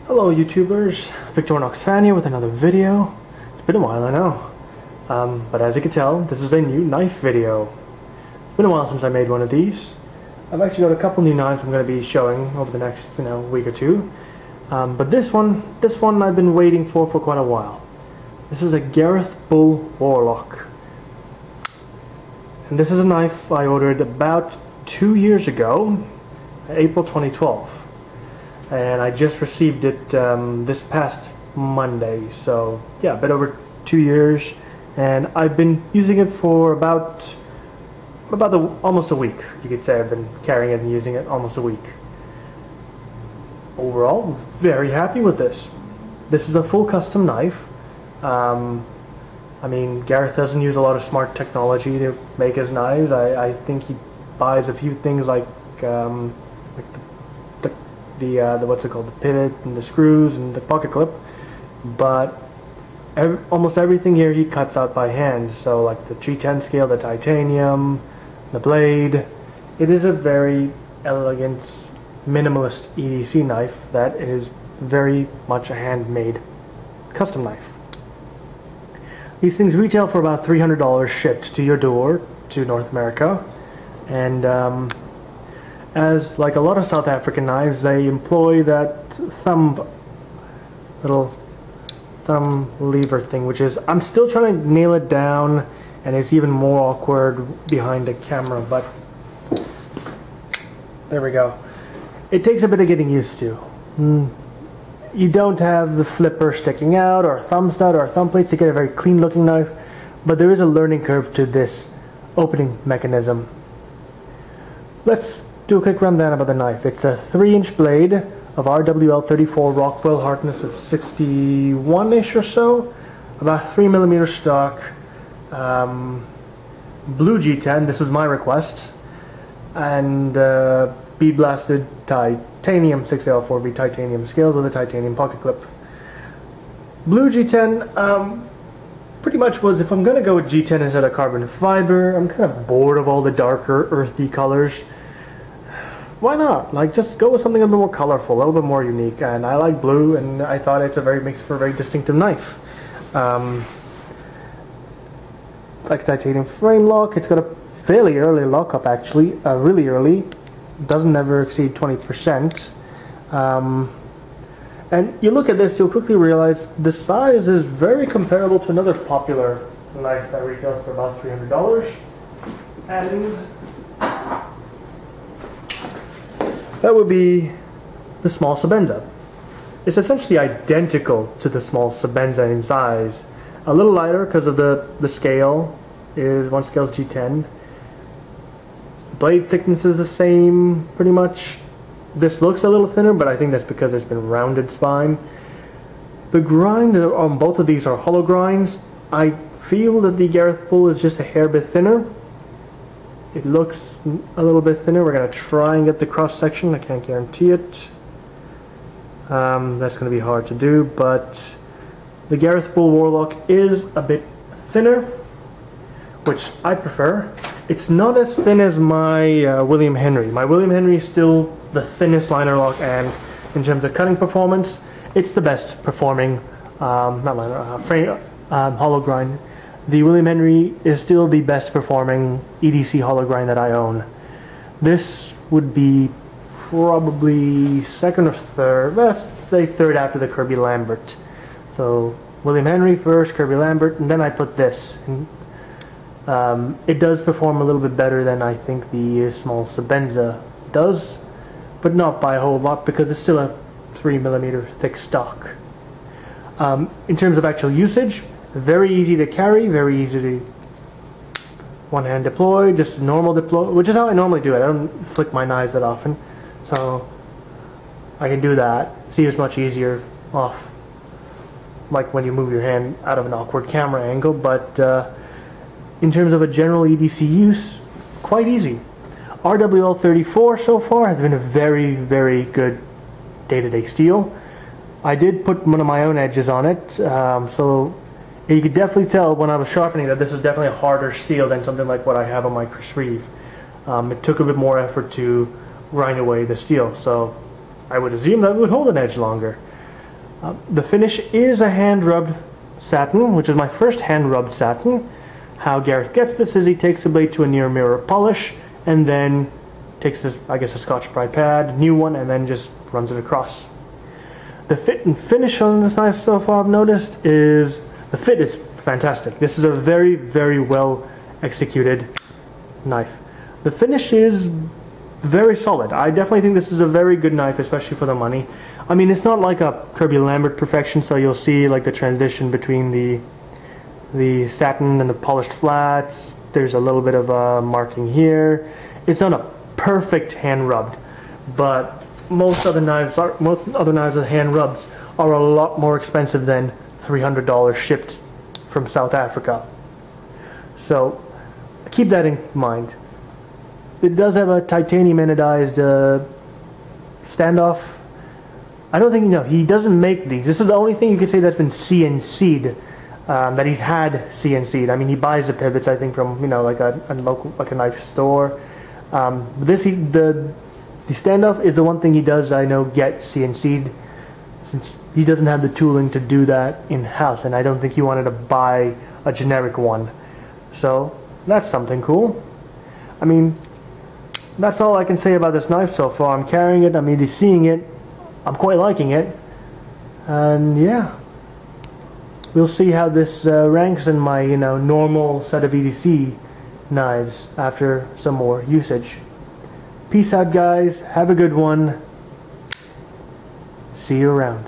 Hello YouTubers, Victorinox fan here with another video. It's been a while, I know. But as you can tell, this is a new knife video. It's been a while since I made one of these. I've actually got a couple new knives I'm going to be showing over the next week or two. But this one I've been waiting for quite a while. This is a Gareth Bull Warlock. And this is a knife I ordered about 2 years ago, April 2012. And I just received it this past Monday, so yeah, a bit over 2 years, and I've been using it for about almost a week. You could say I've been carrying it and using it almost a week. Overall, very happy with this. This is a full custom knife. I mean, Gareth doesn't use a lot of smart technology to make his knives. I think he buys a few things like the what's it called, the pivot and the screws and the pocket clip, but almost everything here he cuts out by hand. So like the G10 scale, the titanium, the blade. It is a very elegant, minimalist EDC knife that is very much a handmade custom knife. These things retail for about $300 shipped to your door to North America, and as like a lot of South African knives, they employ that little thumb lever thing, which is, I'm still trying to nail it down, and it's even more awkward behind the camera, but there we go. It takes a bit of getting used to. You don't have the flipper sticking out, or a thumb stud, or a thumb plate to get a very clean looking knife, but there is a learning curve to this opening mechanism. Let's do a quick rundown about the knife. It's a 3-inch blade of RWL 34 Rockwell hardness of 61-ish or so, about 3mm stock, blue G10, this was my request, and bead blasted titanium 6L4B titanium scales with a titanium pocket clip. Blue G10 pretty much was, if I'm going to go with G10 instead of carbon fiber, I'm kind of bored of all the darker earthy colors. Why not? Like, just go with something a little more colorful, a little bit more unique. And I like blue, and I thought makes for a very distinctive knife. Like titanium frame lock, it's got a fairly early lockup actually, really early. Doesn't ever exceed 20%. And you look at this, you'll quickly realize the size is very comparable to another popular knife that retails for about $300. And that would be the small Sebenza. It's essentially identical to the small Sebenza in size. A little lighter because of the scale. One scale is G10. Blade thickness is the same, pretty much. This looks a little thinner, but I think that's because it's been rounded spine. The grind on both of these are hollow grinds. I feel that the Gareth Bull is just a hair bit thinner. It looks a little bit thinner. We're going to try and get the cross section. I can't guarantee it. That's going to be hard to do, but the Gareth Bull Warlock is a bit thinner, which I prefer. It's not as thin as my William Henry. My William Henry is still the thinnest liner lock, and in terms of cutting performance, it's the best performing hollow grind. The William Henry is still the best performing EDC hollow grind that I own. This would be probably second or third, let's say third after the Kirby Lambert. So William Henry first, Kirby Lambert, and then I put this. And, it does perform a little bit better than I think the small Sebenza does, but not by a whole lot because it's still a 3mm thick stock. In terms of actual usage, very easy to carry, very easy to one-hand deploy, just normal deploy, which is how I normally do it. I don't flick my knives that often, so I can do that. See, it's much easier off, like when you move your hand out of an awkward camera angle, but in terms of a general EDC use, quite easy. RWL 34 so far has been a very, very good day-to-day steel. I did put one of my own edges on it, so you could definitely tell when I was sharpening that this is definitely a harder steel than something like what I have on my Chris Reeve. It took a bit more effort to grind away the steel, so I would assume that it would hold an edge longer. The finish is a hand-rubbed satin, which is my first hand-rubbed satin. How Gareth gets this is he takes the blade to a near mirror polish, and then takes this, I guess, a Scotch-Brite pad, new one, and then just runs it across. The fit and finish on this knife so far I've noticed is, the fit is fantastic. This is a very, very well executed knife. The finish is very solid. I definitely think this is a very good knife, especially for the money. I mean, it's not like a Kirby Lambert perfection, so you'll see like the transition between the satin and the polished flats. There's a little bit of a marking here. It's not a perfect hand rubbed, but most other knives with hand rubs are a lot more expensive than $300 shipped from South Africa. So keep that in mind. It does have a titanium anodized standoff. I don't think, no, he doesn't make these. This is the only thing you could say that's been CNC'd, that he's had CNC'd. I mean, he buys the pivots, I think, from, you know, like a local, like a knife store. The standoff is the one thing he does, I know, get CNC'd, since he doesn't have the tooling to do that in-house, and I don't think he wanted to buy a generic one. So that's something cool. I mean, that's all I can say about this knife so far. I'm carrying it, I'm either seeing it, I'm quite liking it, and yeah, we'll see how this ranks in my, you know, normal set of EDC knives after some more usage. Peace out, guys. Have a good one. See you around.